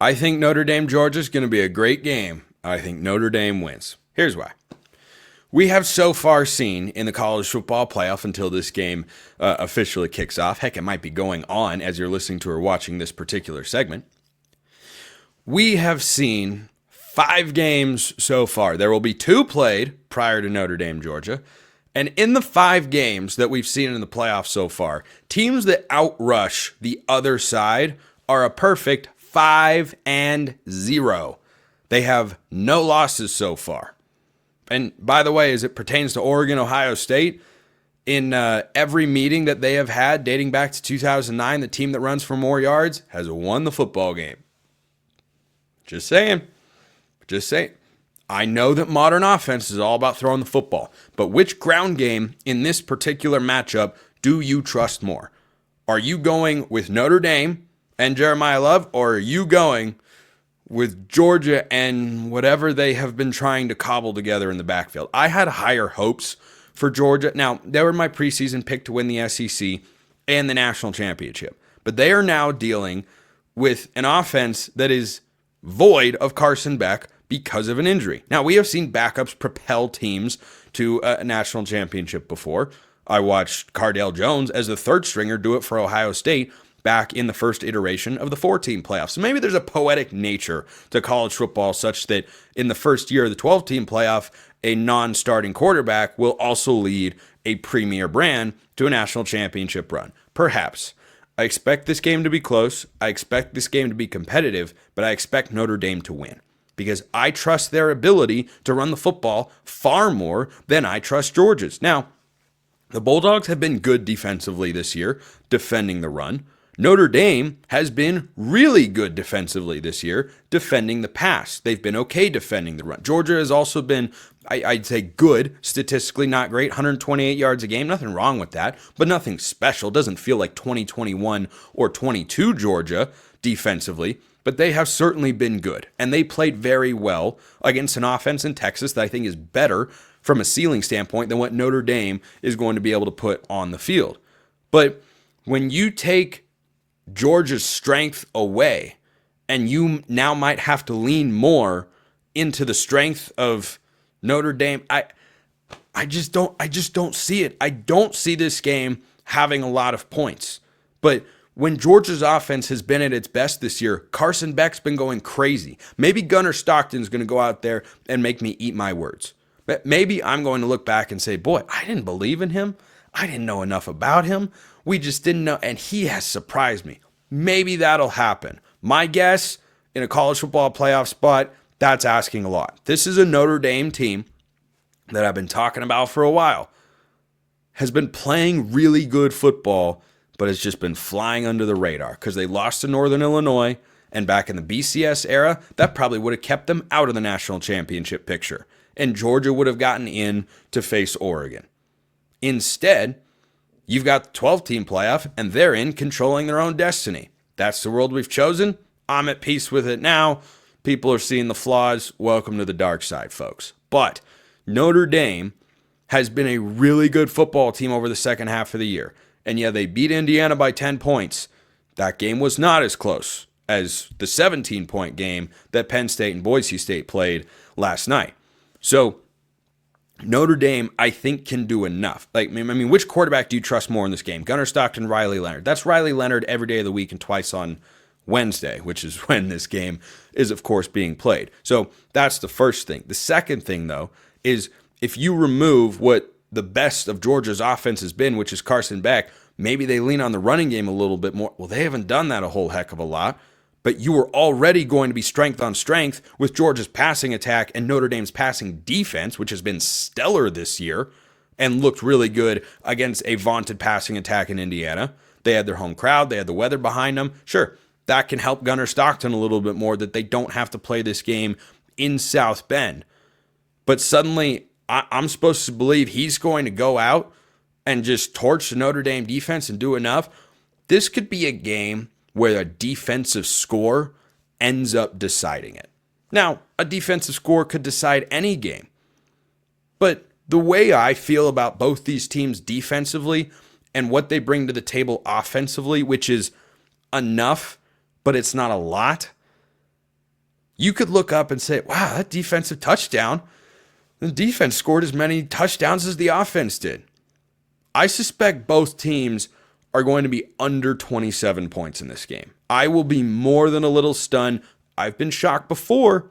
I think Notre Dame Georgia is going to be a great game. I think Notre Dame wins. Here's why. We have so far seen in the college football playoff until this game officially kicks off. Heck, it might be going on as you're listening to or watching this particular segment. We have seen 5 games so far. There will be 2 played prior to Notre Dame, Georgia. And in the 5 games that we've seen in the playoffs so far, teams that outrush the other side are a perfect 5-0. They have no losses so far. And by the way, as it pertains to Oregon, Ohio State, in every meeting that they have had dating back to 2009, the team that runs for more yards has won the football game. Just saying. Just saying. I know that modern offense is all about throwing the football, but which ground game in this particular matchup do you trust more? Are you going with Notre Dame and Jeremiah Love, or are you going with Georgia and whatever they have been trying to cobble together in the backfield? I had higher hopes for Georgia. Now, they were my preseason pick to win the SEC and the national championship, but they are now dealing with an offense that is void of Carson Beck because of an injury. Now, we have seen backups propel teams to a national championship before. I watched Cardale Jones as the third stringer do it for Ohio State back in the first iteration of the 4-team playoffs. So maybe there's a poetic nature to college football such that in the first year of the 12-team playoff, a non-starting quarterback will also lead a premier brand to a national championship run. Perhaps. I expect this game to be close. I expect this game to be competitive, but I expect Notre Dame to win because I trust their ability to run the football far more than I trust Georgia's. Now, the Bulldogs have been good defensively this year, defending the run. Notre Dame has been really good defensively this year, defending the pass. They've been okay defending the run. Georgia has also been, I'd say, good, statistically not great, 128 yards a game. Nothing wrong with that, but nothing special. Doesn't feel like 2021 or 22 Georgia defensively, but they have certainly been good. And they played very well against an offense in Texas that I think is better from a ceiling standpoint than what Notre Dame is going to be able to put on the field. But when you take Georgia's strength away, and you now might have to lean more into the strength of Notre Dame. I just don't see it. I don't see this game having a lot of points. But when Georgia's offense has been at its best this year, Carson Beck's been going crazy. Maybe Gunnar Stockton's going to go out there and make me eat my words. But maybe I'm going to look back and say, boy, I didn't believe in him. I didn't know enough about him. We just didn't know, and he has surprised me. Maybe that'll happen. My guess, in a college football playoff spot, that's asking a lot. This is a Notre Dame team that I've been talking about for a while. Has been playing really good football, but has just been flying under the radar because they lost to Northern Illinois, and back in the BCS era, that probably would have kept them out of the national championship picture, and Georgia would have gotten in to face Oregon. Instead, you've got the 12-team playoff, and they're in controlling their own destiny. That's the world we've chosen. I'm at peace with it now. People are seeing the flaws. Welcome to the dark side, folks. But Notre Dame has been a really good football team over the second half of the year. And yeah, they beat Indiana by 10 points. That game was not as close as the 17-point game that Penn State and Boise State played last night. So Notre Dame, I think, can do enough. Which quarterback do you trust more in this game? Gunnar Stockton, Riley Leonard. That's Riley Leonard every day of the week and twice on Wednesday, which is when this game is, of course, being played. So that's the first thing. The second thing, though, is if you remove what the best of Georgia's offense has been, which is Carson Beck, maybe they lean on the running game a little bit more. Well, they haven't done that a whole heck of a lot. But you were already going to be strength on strength with Georgia's passing attack and Notre Dame's passing defense, which has been stellar this year and looked really good against a vaunted passing attack in Indiana. They had their home crowd. They had the weather behind them. Sure, that can help Gunnar Stockton a little bit more that they don't have to play this game in South Bend. But suddenly, I'm supposed to believe he's going to go out and just torch the Notre Dame defense and do enough. This could be a game where a defensive score ends up deciding it. Now, a defensive score could decide any game. But the way I feel about both these teams defensively and what they bring to the table offensively, which is enough, but it's not a lot, You could look up and say, wow, that defensive touchdown, the defense scored as many touchdowns as the offense did. I suspect both teams are going to be under 27 points in this game. I will be more than a little stunned. I've been shocked before,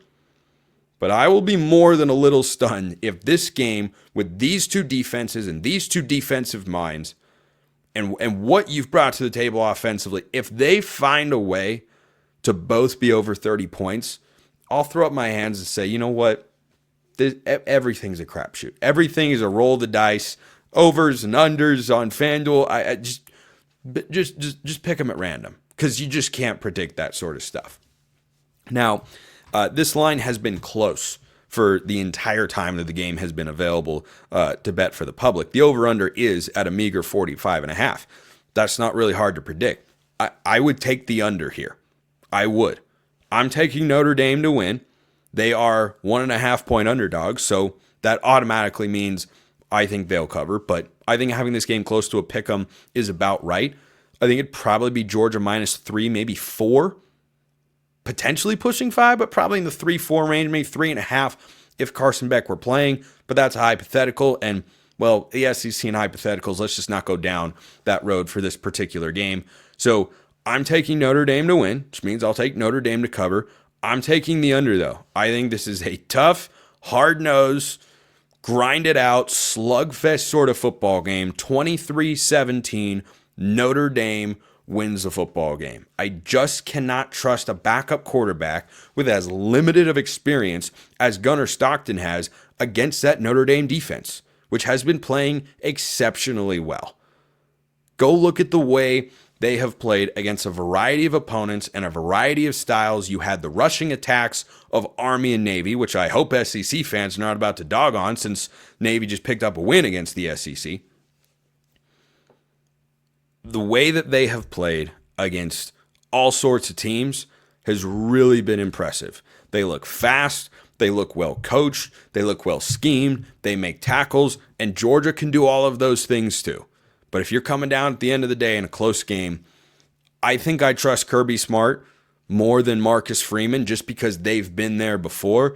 but I will be more than a little stunned if this game, with these two defenses and these two defensive minds, and what you've brought to the table offensively, if they find a way to both be over 30 points, I'll throw up my hands and say, you know what? Everything's a crapshoot. Everything is a roll of the dice, overs and unders on FanDuel. I just pick them at random because you just can't predict that sort of stuff. Now, this line has been close for the entire time that the game has been available to bet for the public. The over-under is at a meager 45.5. That's not really hard to predict. I would take the under here. I would. I'm taking Notre Dame to win. They are 1.5 point underdogs, so that automatically means I think they'll cover. But I think having this game close to a pick'em is about right. I think it'd probably be Georgia -3, maybe 4. Potentially pushing 5, but probably in the 3-4 range, maybe 3.5 if Carson Beck were playing. But that's a hypothetical. And, well, the SEC and hypotheticals, let's just not go down that road for this particular game. So I'm taking Notre Dame to win, which means I'll take Notre Dame to cover. I'm taking the under, though. I think this is a tough, hard-nosed, grind-it-out, slugfest sort of football game. 23-17, Notre Dame wins the football game. I just cannot trust a backup quarterback with as limited of experience as Gunnar Stockton has against that Notre Dame defense, which has been playing exceptionally well. Go look at the way they have played against a variety of opponents and a variety of styles. You had the rushing attacks of Army and Navy, which I hope SEC fans are not about to dog on since Navy just picked up a win against the SEC. The way that they have played against all sorts of teams has really been impressive. They look fast, they look well coached, they look well schemed, they make tackles, and Georgia can do all of those things too. But if you're coming down at the end of the day in a close game, I think I trust Kirby Smart more than Marcus Freeman just because they've been there before.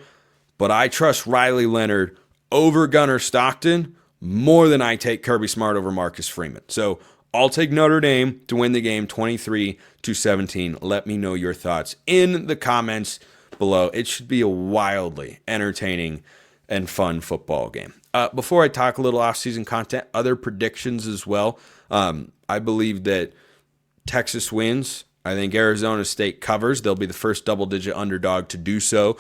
But I trust Riley Leonard over Gunnar Stockton more than I take Kirby Smart over Marcus Freeman. So I'll take Notre Dame to win the game 23-17. Let me know your thoughts in the comments below. It should be a wildly entertaining and fun football game. Before I talk a little off-season content, other predictions as well. I believe that Texas wins. I think Arizona State covers. They'll be the first double-digit underdog to do so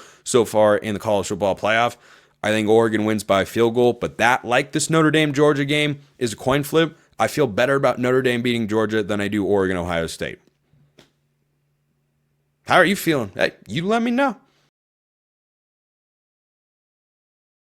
far in the college football playoff. I think Oregon wins by a field goal, but that, like this Notre Dame-Georgia game, is a coin flip. I feel better about Notre Dame beating Georgia than I do Oregon-Ohio State. How are you feeling? Hey, you let me know.